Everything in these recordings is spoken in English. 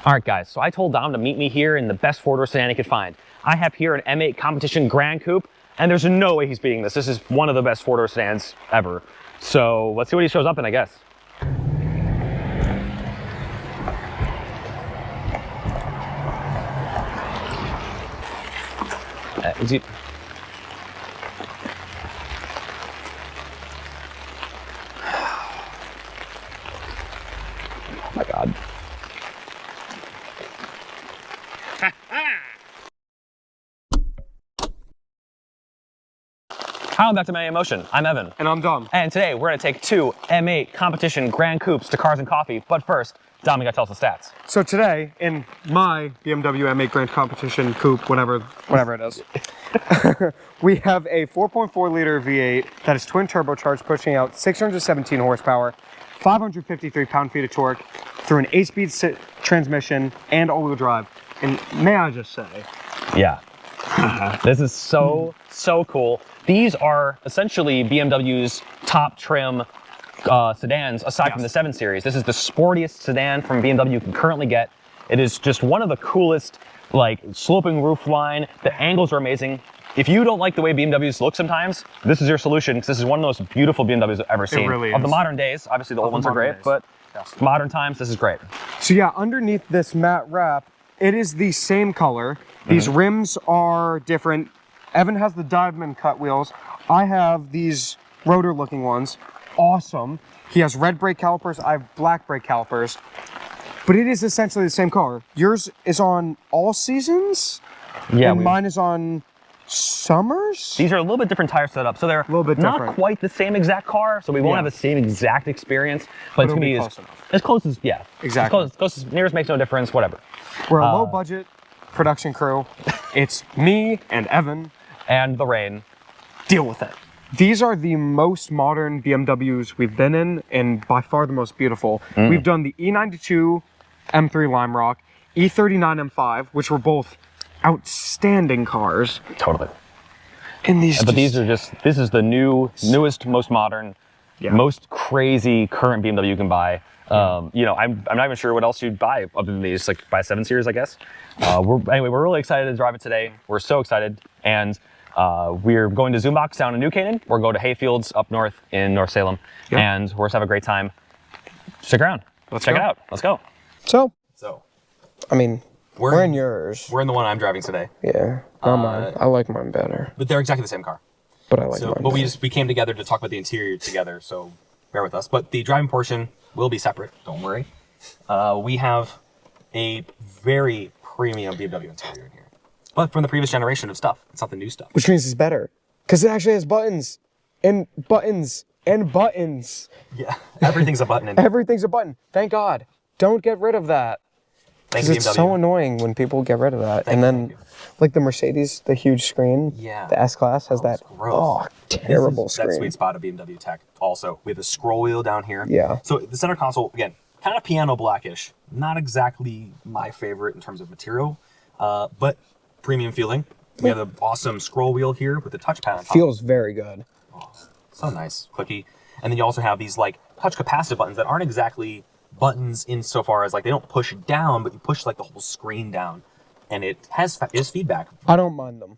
All right, guys, so I told Dom to meet me here in the best four-door sedan he could find. I have here an M8 competition Gran Coupe, and there's no way he's beating this. This is one of the best four-door sedans ever. So let's see what he shows up in, I guess. Is he... Oh my God. Hi, I'm back to My Emotion. I'm Evan. And I'm Dom. And today we're gonna take two M8 competition Gran Coupes to Cars and Coffee. But first, Dom, you gotta tell us the stats. So today, in my BMW M8 Grand Competition Coupe, whatever it is, we have a 4.4 liter V8 that is twin turbocharged, pushing out 617 horsepower, 553 pound-feet of torque through an 8-speed transmission and all-wheel drive. And may I just say, yeah, this is so cool. These are essentially BMW's top trim sedans, aside from the 7 Series. This is the sportiest sedan from BMW you can currently get. It is just one of the coolest, like, sloping roof line. The angles are amazing. If you don't like the way BMWs look sometimes, this is your solution, because this is one of the most beautiful BMWs I've ever seen. It really is. Of the modern days, obviously the old ones are great, but modern times, this is great. So yeah, underneath this matte wrap, it is the same color. These rims are different. Evan has the diamond cut wheels. I have these rotor looking ones. Awesome. He has red brake calipers. I have black brake calipers. But it is essentially the same car. Yours is on all seasons? Yeah. And mine is on summers? These are a little bit different tire setup, so they're a little bit not different. Quite the same exact car, so we won't have the same exact experience, but it's gonna be as close as, yeah. Exactly. As close as nearest makes no difference, whatever. We're a low budget production crew. It's me and Evan. And the rain. Deal with it. These are the most modern BMWs we've been in, and by far the most beautiful. We've done the E92 M3 Lime Rock, E39 M5, which were both outstanding cars. Totally. And But these are just, this is the newest, most modern, most crazy current BMW you can buy. You know, I'm not even sure what else you'd buy other than these, like buy 7 Series, I guess. Anyway, we're really excited to drive it today. We're so excited. And we're going to Zoombox down in New Canaan. We're going to Hayfields up north in North Salem. And we're just have a great time. Stick around. Let's check it out. Let's go. So, I mean, we're in yours. We're in the one I'm driving today. Yeah, not mine. I like mine better. But they're exactly the same car. But I like mine But better. we came together to talk about the interior together, so bear with us. But the driving portion will be separate, don't worry. We have a very premium BMW interior in here. But from the previous generation of stuff. It's not the new stuff. Which means it's better. Because it actually has buttons. And buttons. And buttons. Yeah, everything's a button. Everything's a button. Thank God. Don't get rid of that. Because it's so annoying when people get rid of that. And then, like the Mercedes, the huge screen, the S-Class has that terrible screen. That sweet spot of BMW tech. Also, we have a scroll wheel down here. Yeah. So the center console, again, kind of piano blackish. Not exactly my favorite in terms of material, but premium feeling. We have the awesome scroll wheel here with the touchpad on top. Feels very good. Oh, so nice, clicky. And then you also have these like touch capacitive buttons that aren't exactly buttons insofar as like they don't push down, but you push like the whole screen down, and it is feedback. I don't mind them.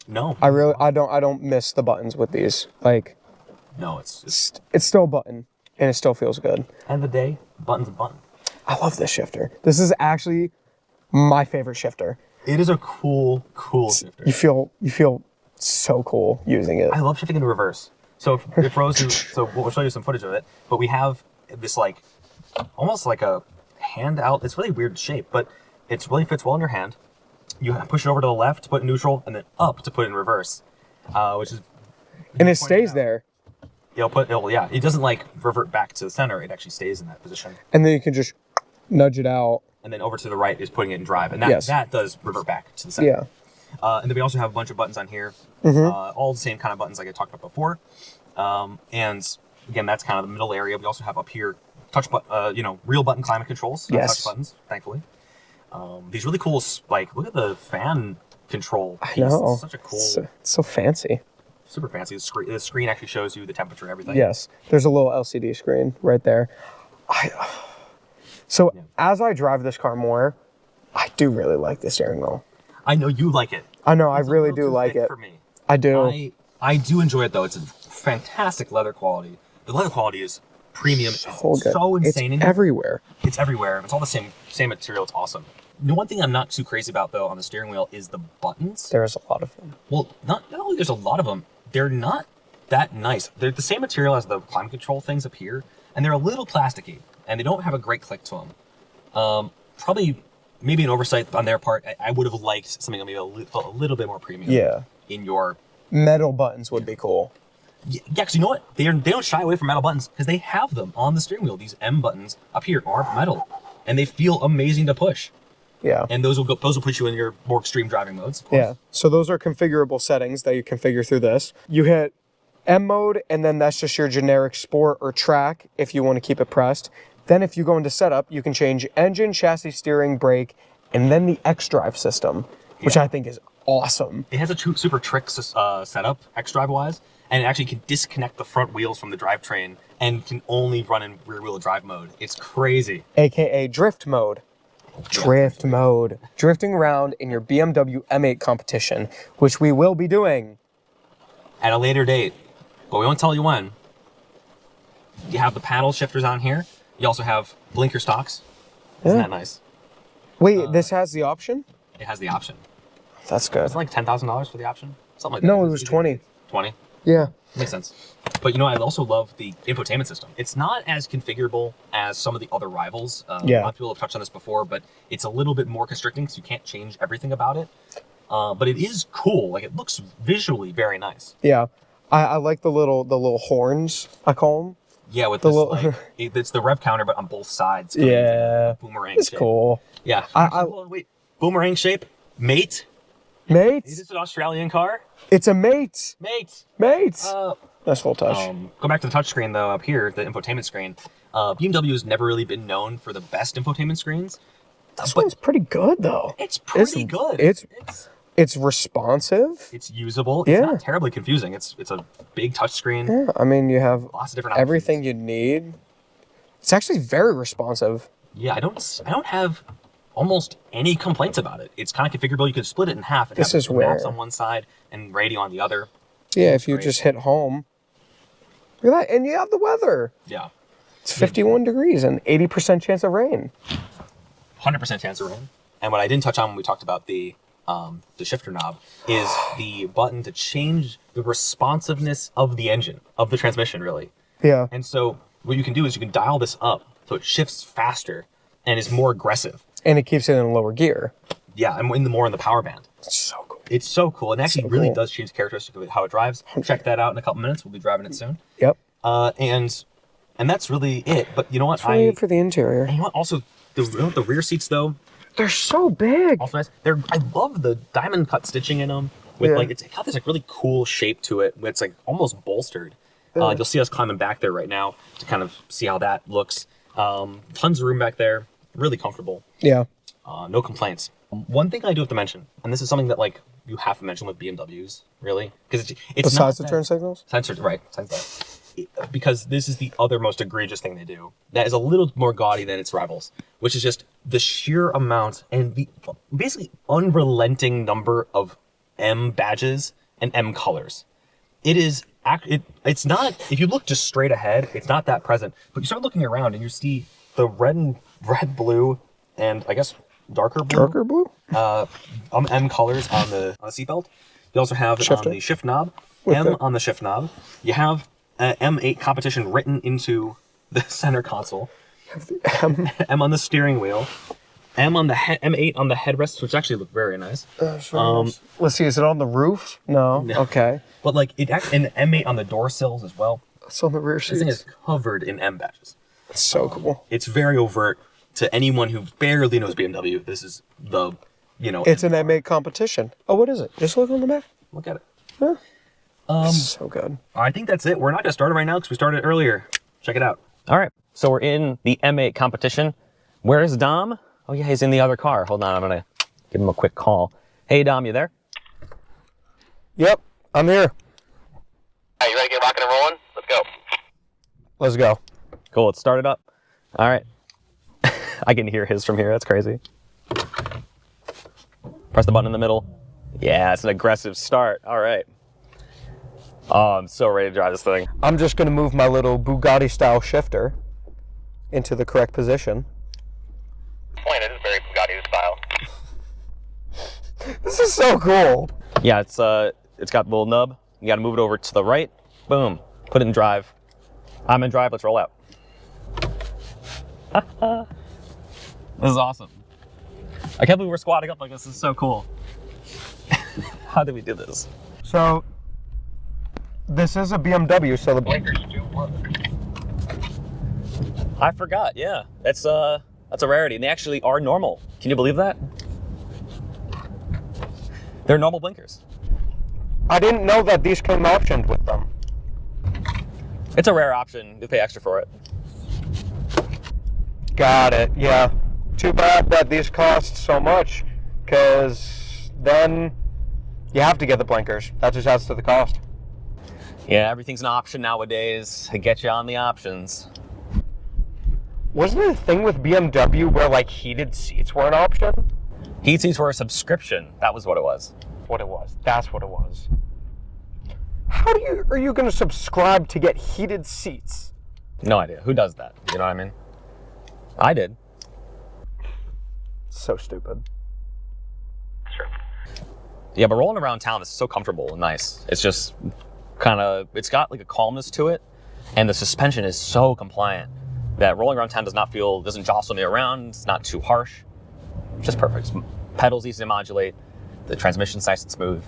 No. I don't miss the buttons with these. Like, no, it's still a button, and it still feels good. End of the day, button's a button. I love this shifter. This is actually my favorite shifter. It is a cool shifter. You feel so cool using it. I love shifting into reverse. So if Rose is, so we'll show you some footage of it, but we have this like, almost like a hand out. It's really weird shape, but it really fits well in your hand. You push it over to the left to put in neutral, and then up to put in reverse, which is. And it stays there. It doesn't like revert back to the center. It actually stays in that position. And then you can just nudge it out. And then over to the right is putting it in drive, and that does revert back to the center. Yeah. And then we also have a bunch of buttons on here, all the same kind of buttons like I talked about before. And again, that's kind of the middle area. We also have up here touch real button climate controls, not touch buttons, thankfully. These really cool, like, look at the fan control piece. I know. It's such a cool. It's so fancy. Super fancy. The screen actually shows you the temperature and everything. Yes. There's a little LCD screen right there. As I drive this car more, do really like the steering wheel. I know you like it. I know, I It's a really little do too like thick it. For me. I do. I do enjoy it though. It's a fantastic leather quality. The leather quality is premium. So It's good. so insane. It's in here. everywhere. It's everywhere. It's all the same material. It's awesome. The one thing I'm not too crazy about though on the steering wheel is the buttons. There's a lot of them. Well, not only there's a lot of them, they're not that nice. They're the same material as the climate control things up here, and they're a little plasticky, and they don't have a great click to them. Probably, maybe an oversight on their part. I would have liked something maybe a little bit more premium. Yeah. In your Metal buttons would be cool. yeah, because you know what? They don't shy away from metal buttons because they have them on the steering wheel. These M buttons up here are metal, and they feel amazing to push. Yeah. And those will put you in your more extreme driving modes. Of course. Yeah. So those are configurable settings that you configure through this. You hit M mode, and then that's just your generic sport or track if you want to keep it pressed. Then if you go into setup, you can change engine, chassis, steering, brake, and then the X-Drive system, which I think is awesome. It has a super trick setup, X-Drive wise, and it actually can disconnect the front wheels from the drivetrain and can only run in rear-wheel drive mode. It's crazy. AKA drift mode. Drift mode. Drifting around in your BMW M8 competition, which we will be doing. At a later date, but we won't tell you when. You have the paddle shifters on here. You also have blinker stocks. Isn't that nice? Wait, this has the option? It has the option. That's good. It's like $10,000 for the option? Something like that. No, it was 20. 20? Yeah. Makes sense. But you know, I also love the infotainment system. It's not as configurable as some of the other rivals. A lot of people have touched on this before, but it's a little bit more constricting because you can't change everything about it. But it is cool. Like, it looks visually very nice. Yeah. I like the little horns, I call them. Yeah, with The this, little- like, it's the rev counter, but on both sides. Yeah. Boomerang It's shape. cool. Yeah. Hold on, wait. Boomerang shape? Mate? Mate? Is this an Australian car? It's a mate. Mate! Mate. Nice full touch. Go back to the touchscreen though, up here, the infotainment screen. BMW has never really been known for the best infotainment screens. This one's pretty good though. It's pretty good. It's responsive. It's usable. Yeah. It's not terribly confusing. It's a big touchscreen. Yeah, I mean you have Lots of different everything you need. It's actually very responsive. Yeah, I don't have almost any complaints about it. It's kind of configurable. You can split it in half and This have is maps where- on one side and radio on the other. Yeah, if you great. just hit home. Look at that, and you have the weather. Yeah. It's 51 degrees and 80% chance of rain. 100% chance of rain. And what I didn't touch on when we talked about the shifter knob is the button to change the responsiveness of the engine, of the transmission, really. Yeah. And so what you can do is you can dial this up so it shifts faster and is more aggressive. And it keeps it in lower gear. Yeah, and more in the power band. It's so cool. It's so cool. And actually So really cool. does change the characteristic of how it drives. Check that out in a couple minutes. We'll be driving it soon. Yep. And that's really it. But you know what? It's really good for the interior. And you know what? Also, the rear seats though, They're so big. also nice. I love the diamond cut stitching in them. With Yeah. like it's got this like really cool shape to it. It's like almost bolstered. Yeah. You'll see us climbing back there right now to kind of see how that looks. Tons of room back there. Really comfortable. Yeah. No complaints. One thing I do have to mention, and this is something that like you have to mention with BMWs, really, because it's Besides not the turn signals? Censored, right? Because this is the other most egregious thing they do. That is a little more gaudy than its rivals, which is just the sheer amount and the basically unrelenting number of M badges and M colors. It is. It's not. If you look just straight ahead, it's not that present. But you start looking around and you see the red, blue, and I guess darker blue. Darker blue? M colors on the seatbelt. You also have it Shifter. on the shift knob. With M the- on the shift knob. You have M8 competition written into the center console. M on the steering wheel. M on the M8 on the headrests, which actually look very nice. Let's see, is it on the roof? No. Okay. But like and the M8 on the door sills as well. It's on the rear This thing seats. is covered in M badges. It's so cool. It's very overt to anyone who barely knows BMW. This is the, It's an M8 competition. Oh, what is it? Just look on the back. look at it. Huh? So good. I think that's it. We're not gonna start it right now because we started earlier. Check it out. All right, so we're in the M8 competition. Where's Dom? Oh yeah, he's in the other car. Hold on, I'm gonna give him a quick call. Hey Dom, you there? Yep, I'm here. Hey, you ready to get rocking and rolling? Let's go. Let's go. Cool, let's start it up. All right. I can hear his from here, that's crazy. Press the button in the middle. Yeah, it's an aggressive start. All right. Oh, I'm so ready to drive this thing. I'm just going to move my little Bugatti-style shifter into the correct position. Point, it is very Bugatti style. This is so cool. Yeah, it's got the little nub. You got to move it over to the right. Boom. Put it in drive. I'm in drive. Let's roll out. This is awesome. I can't believe we're squatting up like this. This is so cool. How did we do this? So, this is a BMW, so the Blinkers do work. I forgot. Yeah, that's a rarity, and they actually are normal. Can you believe that? They're normal blinkers. I didn't know that these came optioned with them. It's a rare option. You pay extra for it. Got it, yeah. Too bad that these cost so much, because then you have to get the blinkers. That just adds to the cost. Yeah, everything's an option nowadays. To get you on the options. Wasn't it a thing with BMW where like heated seats were an option? Heat seats were a subscription. That was what it was. What it was. That's what it was. Are you going to subscribe to get heated seats? No idea. Who does that? You know what I mean? I did. So stupid. Sure. Yeah, but rolling around town is so comfortable and nice. It's just kind of, it's got like a calmness to it, and the suspension is so compliant that rolling around town doesn't jostle me around. It's not too harsh. Just perfect. Pedals easy to modulate. The transmission's nice and smooth.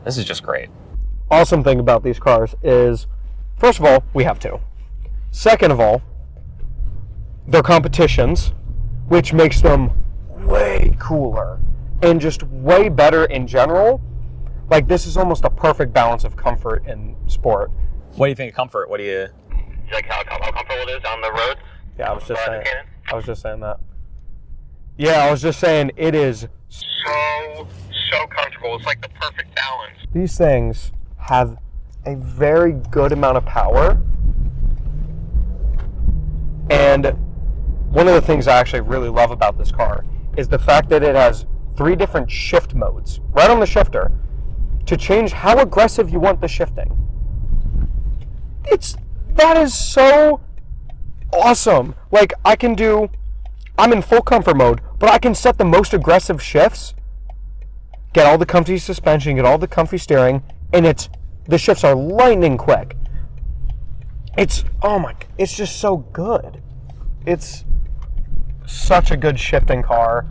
This is just great. Awesome thing about these cars is, first of all, we have two. Second of all, they're competitions, which makes them way cooler and just way better in general. Like, this is almost a perfect balance of comfort and sport. What do you think of comfort? What do you... You like how comfortable it is on the road? Yeah, I was just saying. Cannon? I was just saying that. Yeah, I was just saying it is So comfortable. It's like the perfect balance. These things have a very good amount of power. And one of the things I actually really love about this car is the fact that it has 3 different shift modes right on the shifter to change how aggressive you want the shifting. That is so awesome. Like, I'm in full comfort mode, but I can set the most aggressive shifts, get all the comfy suspension, get all the comfy steering, and the shifts are lightning quick. It's just so good. It's such a good shifting car.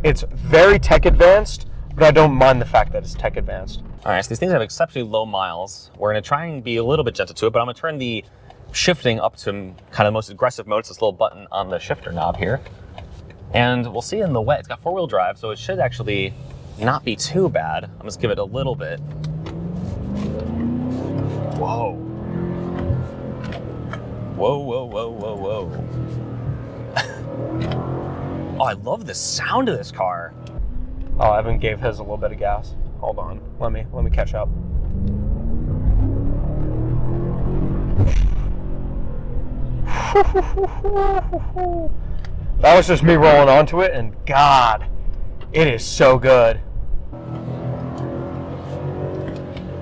It's very tech advanced, but I don't mind the fact that it's tech advanced. All right, so these things have exceptionally low miles. We're going to try and be a little bit gentle to it, but I'm going to turn the shifting up to kind of the most aggressive mode. It's this little button on the shifter knob here. And we'll see in the wet. It's got 4-wheel drive, so it should actually not be too bad. I'm just give it a little bit. Whoa. Whoa, whoa, whoa, whoa, whoa. Oh, I love the sound of this car. Oh, Evan gave his a little bit of gas. Hold on. Let me catch up. That was just me rolling onto it, and God, it is so good.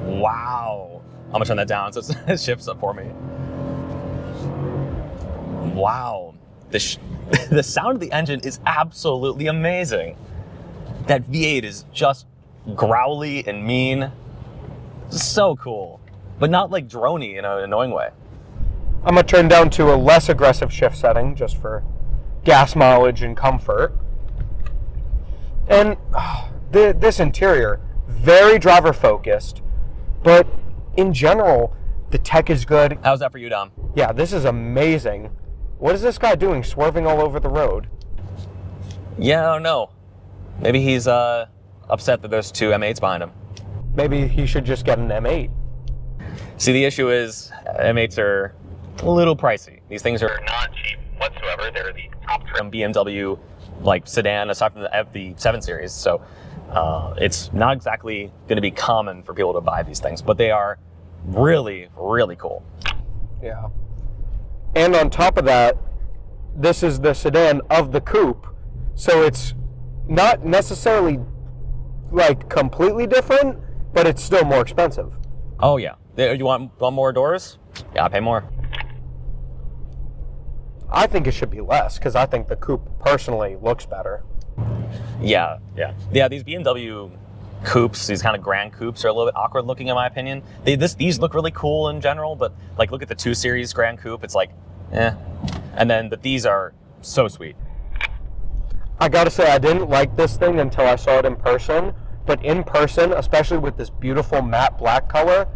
Wow. I'm gonna turn that down so it shifts up for me. Wow. The sound of the engine is absolutely amazing. That V8 is just growly and mean. So cool. But not like droney in an annoying way. I'm going to turn down to a less aggressive shift setting just for gas mileage and comfort. And this interior, very driver focused, but in general, the tech is good. How's that for you, Dom? Yeah, this is amazing. What is this guy doing swerving all over the road? Yeah, I don't know. Maybe he's upset that there's 2 M8s behind him. Maybe he should just get an M8. See, the issue is M8s are a little pricey. These things are They're not cheap whatsoever. They're the top trim. BMW like sedan aside from the 7 Series, so it's not exactly going to be common for people to buy these things, but they are really, really cool. Yeah. And on top of that, this is the sedan of the coupe, so it's not necessarily like completely different, but it's still more expensive. Oh yeah. You want more doors? Yeah, I pay more. I think it should be less because I think the coupe personally looks better. Yeah. These BMW coupes, these kind of Gran coupes, are a little bit awkward looking in my opinion. These look really cool in general, but like look at the 2 Series Gran coupe, it's like, but these are so sweet. I gotta say, I didn't like this thing until I saw it in person, but in person, especially with this beautiful matte black color,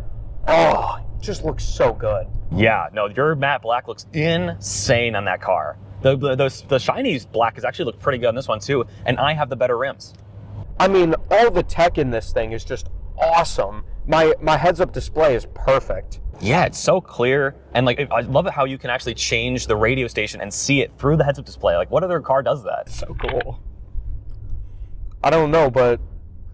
oh, it just looks so good. Yeah, no, your matte black looks insane on that car. The shiny black has actually looked pretty good on this one too, and I have the better rims. I mean, all the tech in this thing is just awesome. My heads-up display is perfect. Yeah, it's so clear, and like I love it how you can actually change the radio station and see it through the heads-up display. Like, what other car does that? So cool. I don't know, but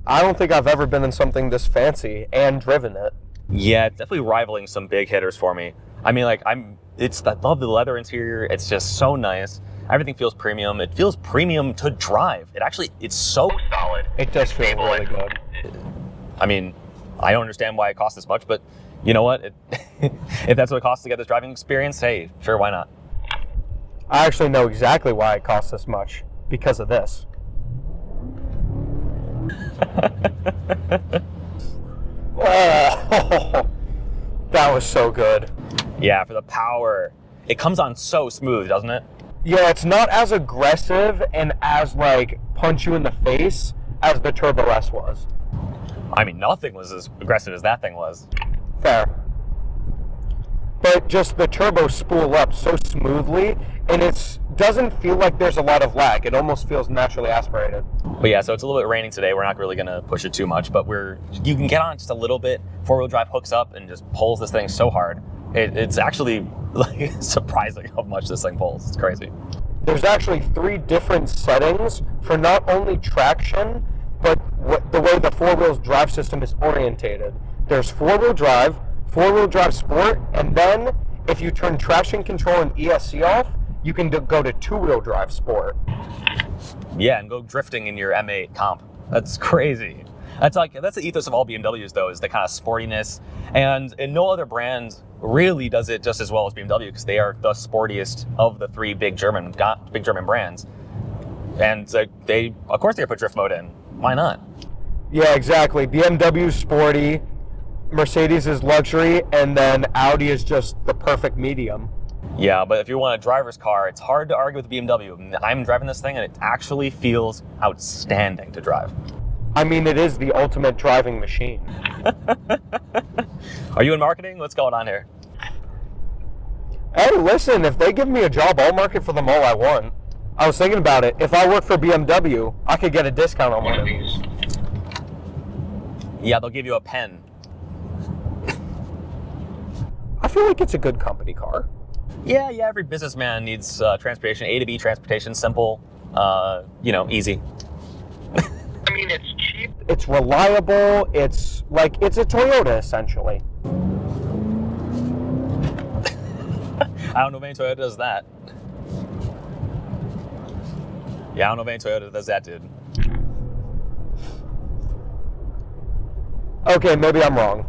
I don't think I've ever been in something this fancy and driven it. Yeah, it's definitely rivaling some big hitters for me. I mean, like I love the leather interior. It's just so nice. Everything feels premium. It feels premium to drive. It's so solid. It does feel really good. I mean, I don't understand why it costs this much, but you know what? If that's what it costs to get this driving experience, hey, sure, why not? I actually know exactly why it costs this much. Because of this. Oh, that was so good. Yeah, for the power. It comes on so smooth, doesn't it? Yeah, it's not as aggressive and as like punch you in the face as the Turbo S was. I mean, nothing was as aggressive as that thing was. Fair. But just the turbo spool up so smoothly, and it doesn't feel like there's a lot of lag. It almost feels naturally aspirated. But yeah, so it's a little bit raining today. We're not really going to push it too much, but you can get on just a little bit. 4-wheel drive hooks up and just pulls this thing so hard. It's actually like surprising how much this thing pulls. It's crazy. There's actually 3 different settings for not only traction, but the way the 4-wheel drive system is orientated. There's 4-wheel drive sport, and then if you turn traction control and ESC off, you can go to 2-wheel drive sport. Yeah, and go drifting in your M8 comp. That's crazy. That's the ethos of all BMWs though, is the kind of sportiness, and no other brand really does it just as well as BMW, because they are the sportiest of the 3 big German brands. And they put drift mode in. Why not? Yeah, exactly. BMW is sporty, Mercedes is luxury, and then Audi is just the perfect medium. Yeah, but if you want a driver's car, it's hard to argue with the BMW. I'm driving this thing and it actually feels outstanding to drive. I mean, it is the ultimate driving machine. Are you in marketing? What's going on here? Hey, listen, if they give me a job, I'll market for them all I want. I was thinking about it. If I work for BMW, I could get a discount on one of these. Yeah, they'll give you a pen. I feel like it's a good company car. Yeah, every businessman needs transportation, A to B transportation, simple, easy. I mean, it's cheap. It's reliable. It's a Toyota, essentially. I don't know if any Toyota does that. Yeah, I don't know if any Toyota does that, dude. Okay, maybe I'm wrong.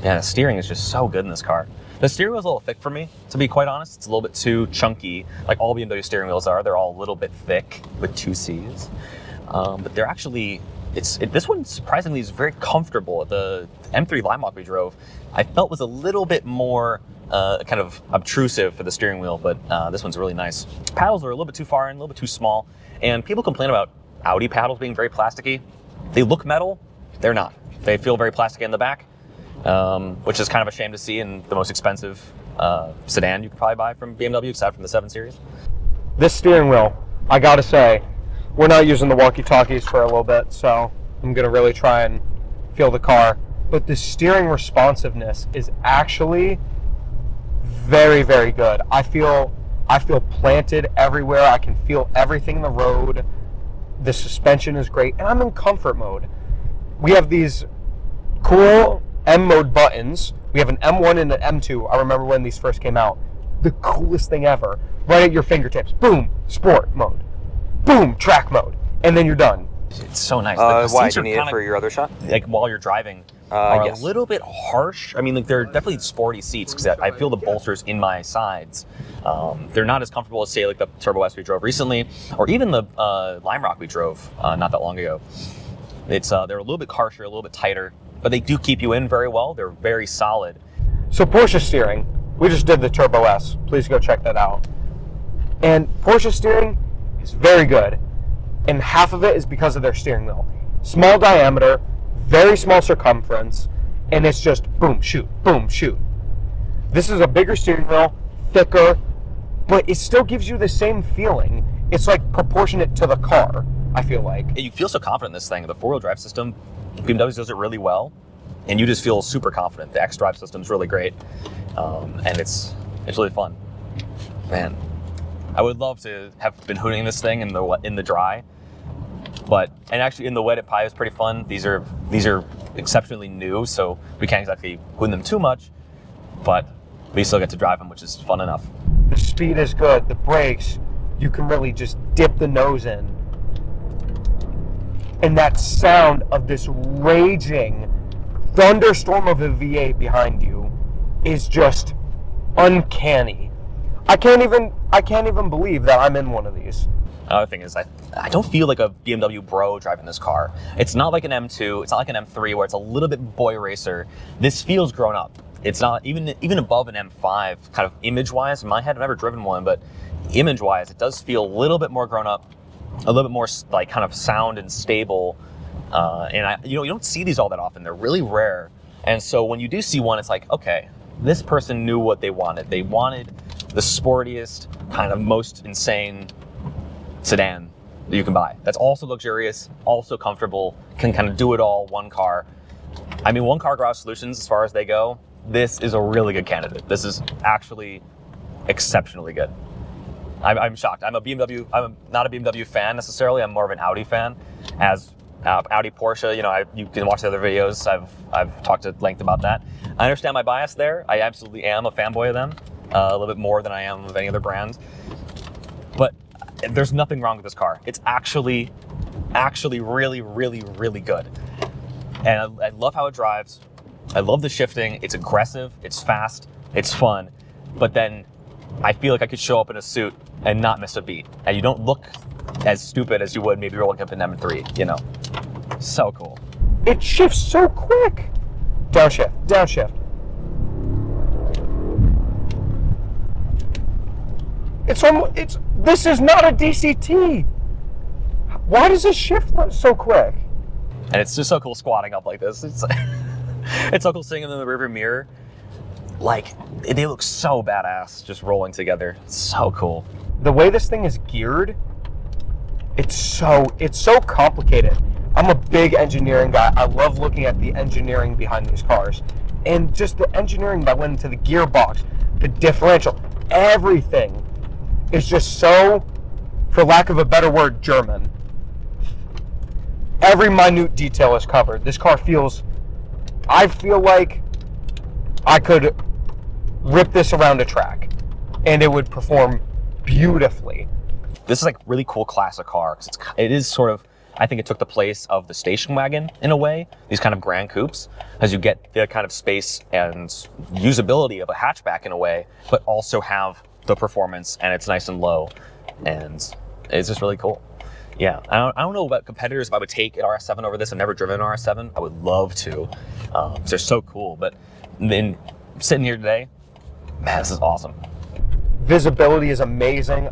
Yeah, the steering is just so good in this car. The steering wheel's a little thick for me, to be quite honest. It's a little bit too chunky, like all BMW steering wheels are. They're all a little bit thick with 2 C's. But they're actually, this one surprisingly is very comfortable. The M3 Limewalk we drove, I felt was a little bit more kind of obtrusive for the steering wheel, but this one's really nice. Paddles are a little bit too far in, a little bit too small, and people complain about Audi paddles being very plasticky. They look metal, they're not. They feel very plasticky in the back, which is kind of a shame to see in the most expensive sedan you could probably buy from BMW, aside from the 7 Series. This steering wheel, I gotta say, we're not using the walkie-talkies for a little bit, so I'm gonna really try and feel the car. But the steering responsiveness is actually very, very good. I feel planted everywhere. I can feel everything in the road. The suspension is great, and I'm in comfort mode. We have these cool M mode buttons. We have an M1 and an M2. I remember when these first came out. The coolest thing ever. Right at your fingertips. Boom, sport mode. Boom, track mode. And then you're done. It's so nice. Why? seats Do you are need it kinda, for your other shot? like while you're driving, are Yes. a little bit harsh. I mean, like they're definitely sporty seats because I feel the bolsters in my sides. They're not as comfortable as say like the Turbo S we drove recently, or even the Lime Rock we drove not that long ago. It's they're a little bit harsher, a little bit tighter, but they do keep you in very well. They're very solid. So Porsche steering, we just did the Turbo S. Please go check that out. And Porsche steering is very good. And half of it is because of their steering wheel. Small diameter, very small circumference, and it's just boom, shoot, boom, shoot. This is a bigger steering wheel, thicker, but it still gives you the same feeling. It's like proportionate to the car, I feel like. You feel so confident in this thing. The four-wheel drive system, BMW does it really well, and you just feel super confident. The X-Drive system is really great, and it's really fun. Man, I would love to have been hooning this thing in the dry, and actually in the wet it probably was pretty fun. These are exceptionally new, so we can't exactly hoon them too much, but we still get to drive them, which is fun enough. The speed is good. The brakes, you can really just dip the nose in. And that sound of this raging thunderstorm of a V8 behind you is just uncanny. I can't even believe that I'm in one of these. Another thing is I don't feel like a BMW bro driving this car. It's not like an M2, it's not like an M3 where it's a little bit boy racer. This feels grown up. It's not even above an M5 kind of image-wise. In my head, I've never driven one, but image-wise, it does feel a little bit more grown up, a little bit more like kind of sound and stable. And you don't see these all that often. They're really rare. And so when you do see one, it's like, okay, this person knew what they wanted. They wanted the sportiest, kind of most insane sedan that you can buy. That's also luxurious, also comfortable, can kind of do it all, one car. I mean, one car garage solutions as far as they go, this is a really good candidate. This is actually exceptionally good. I'm shocked. I'm not a BMW fan necessarily. I'm more of an Audi fan. As Audi, Porsche, you can watch the other videos. I've talked at length about that. I understand my bias there. I absolutely am a fanboy of them, a little bit more than I am of any other brand. But there's nothing wrong with this car. It's actually really, really, really good. And I love how it drives. I love the shifting. It's aggressive. It's fast. It's fun. But then I feel like I could show up in a suit and not miss a beat. And you don't look as stupid as you would maybe rolling up in M3, So cool. It shifts so quick. Downshift, downshift. This is not a DCT. Why does it shift so quick? And it's just so cool squatting up like this. It's so cool seeing them in the rearview mirror. Like, they look so badass just rolling together. It's so cool. The way this thing is geared, it's so complicated. I'm a big engineering guy. I love looking at the engineering behind these cars. And just the engineering that went into the gearbox, the differential, everything is just so, for lack of a better word, German. Every minute detail is covered. This car I feel like I could rip this around a track and it would perform beautifully. This is like really cool classic car because it is sort of, I think it took the place of the station wagon in a way, these kind of Gran Coupes, as you get the kind of space and usability of a hatchback in a way, but also have the performance and it's nice and low. And it's just really cool. Yeah, I don't know about competitors if I would take an RS7 over this. I've never driven an RS7. I would love to. They're so cool. But then sitting here today, man, this is awesome. Visibility is amazing.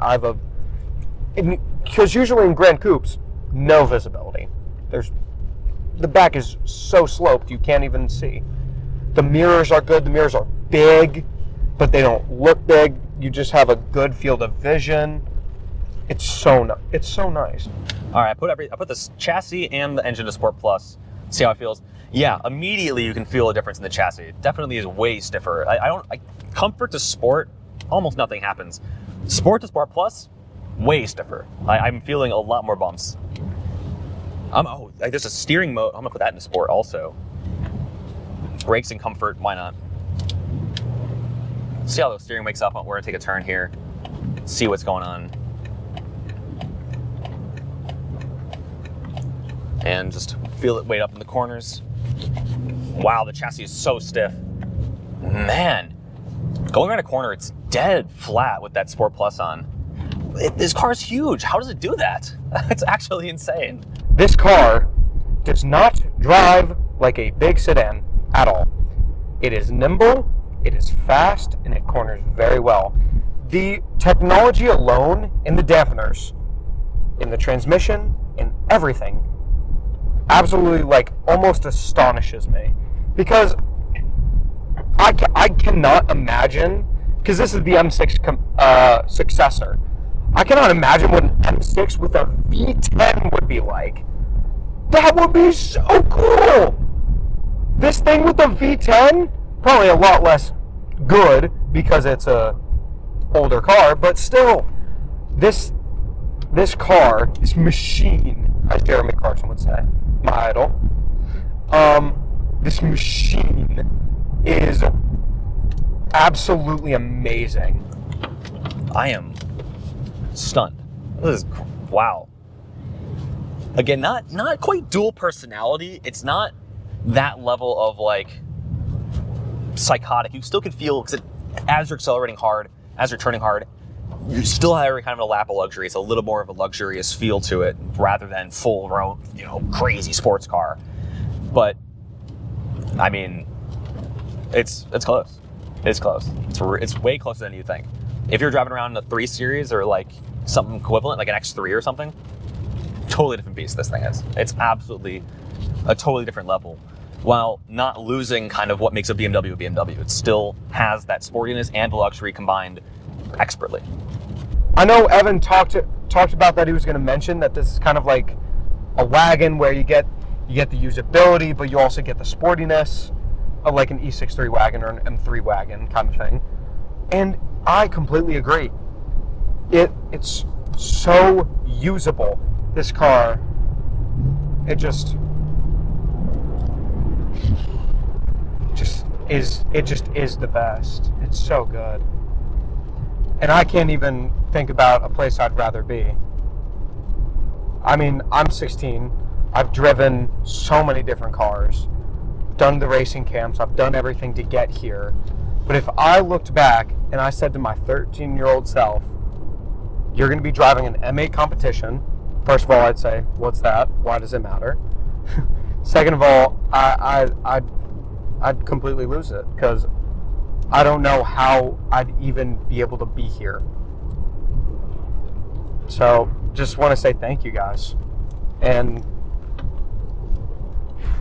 Because usually in Gran Coupes, no visibility. The back is so sloped you can't even see. The mirrors are good. The mirrors are big, but they don't look big. You just have a good field of vision. It's so nice. All right, I put this chassis and the engine to Sport Plus. See how it feels. Yeah, immediately you can feel a difference in the chassis. It definitely is way stiffer. Comfort to Sport, almost nothing happens. Sport to Sport Plus, way stiffer. I'm feeling a lot more bumps. There's a steering mode. I'm gonna put that into Sport also. Brakes and comfort, why not? See how the steering wakes up. We're gonna take a turn here, see what's going on. and just feel it weight up in the corners. Wow, the chassis is so stiff. Man, going around a corner, it's dead flat with that Sport Plus on. This car is huge. How does it do that? It's actually insane. This car does not drive like a big sedan at all. It is nimble, it is fast, and it corners very well. The technology alone in the dampeners, in the transmission, in everything, absolutely like almost astonishes me. Because I cannot imagine, because this is the M6 successor, I cannot imagine what an M6 with a V10 would be like. That would be so cool! This thing with the V10, probably a lot less good because it's a older car, but still, this car, this machine, as Jeremy Clarkson would say, my idol, this machine is absolutely amazing. I am stunned. This is, wow. Again, not quite dual personality. It's not that level of like psychotic. You still can feel, because as you're accelerating hard, as you're turning hard, you still have kind of a lap of luxury. It's a little more of a luxurious feel to it rather than full, crazy sports car. But I mean, it's close. It's close. It's way closer than you think. If you're driving around in a 3 Series or like something equivalent, like an X3 or something, totally different beast this thing is. It's absolutely a totally different level, while not losing kind of what makes a BMW a BMW. It still has that sportiness and the luxury combined expertly. I know Evan talked about that. He was going to mention that this is kind of like a wagon where you get the usability, but you also get the sportiness of like an E63 wagon or an M3 wagon kind of thing. And I completely agree. It's so usable. This car, it just is the best. It's so good. And I can't even think about a place I'd rather be. I mean, I'm 16. I've driven so many different cars, done the racing camps, I've done everything to get here. But if I looked back and I said to my 13-year-old self, you're going to be driving an M8 competition, first of all, I'd say, what's that? Why does it matter? Second of all, I'd completely lose it, because I don't know how I'd even be able to be here. So just want to say thank you guys. And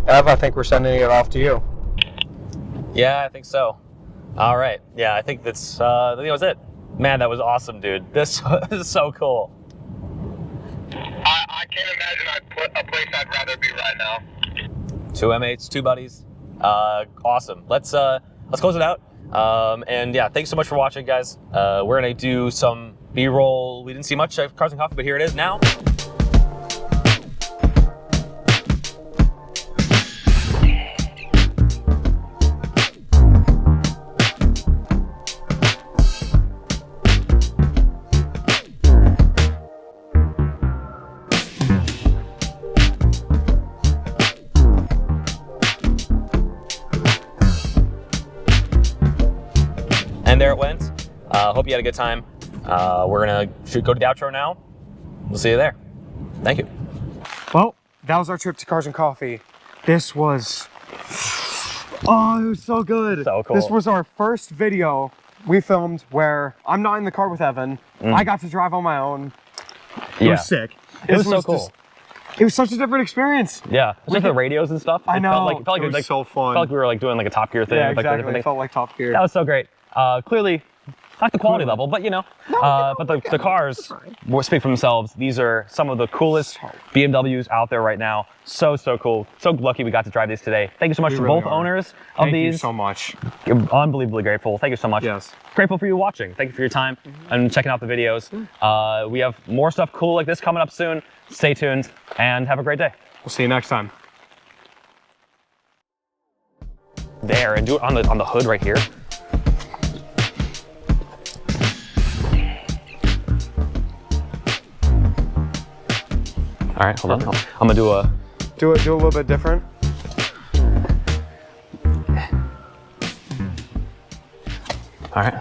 Ev, I think we're sending it off to you. Yeah, I think so. All right. Yeah, I think I think that was it. Man, that was awesome, dude. This is so cool. I can't imagine a place I'd rather be right now. 2 M8s, 2 buddies. Awesome. Let's close it out. And yeah, thanks so much for watching, guys. We're gonna do some B-roll. We didn't see much of Cars and Coffee, but here it is now. And there it went. Hope you had a good time. We're gonna go to the outro now. We'll see you there. Thank you. Well, that was our trip to Cars and Coffee. This was, it was so good. So cool. This was our first video we filmed where I'm not in the car with Evan. I got to drive on my own. It was sick. It was so cool. It was such a different experience. Yeah, just the radios and stuff. I know. It felt like it was so fun. Felt like we were like doing like a Top Gear thing. Yeah, like exactly. different It felt like Top Gear. That was so great. Clearly, not the quality level, but but the cars will speak for themselves. These are some of the coolest BMWs out there right now. So cool. So lucky we got to drive these today. Thank you so much to both owners of these. Thank you so much. Unbelievably grateful. Thank you so much. Yes. Grateful for you watching. Thank you for your time and checking out the videos. We have more stuff cool like this coming up soon. Stay tuned and have a great day. We'll see you next time. There, and do it on the hood right here. All right, hold on. I'm gonna do a Do a little bit different. All right.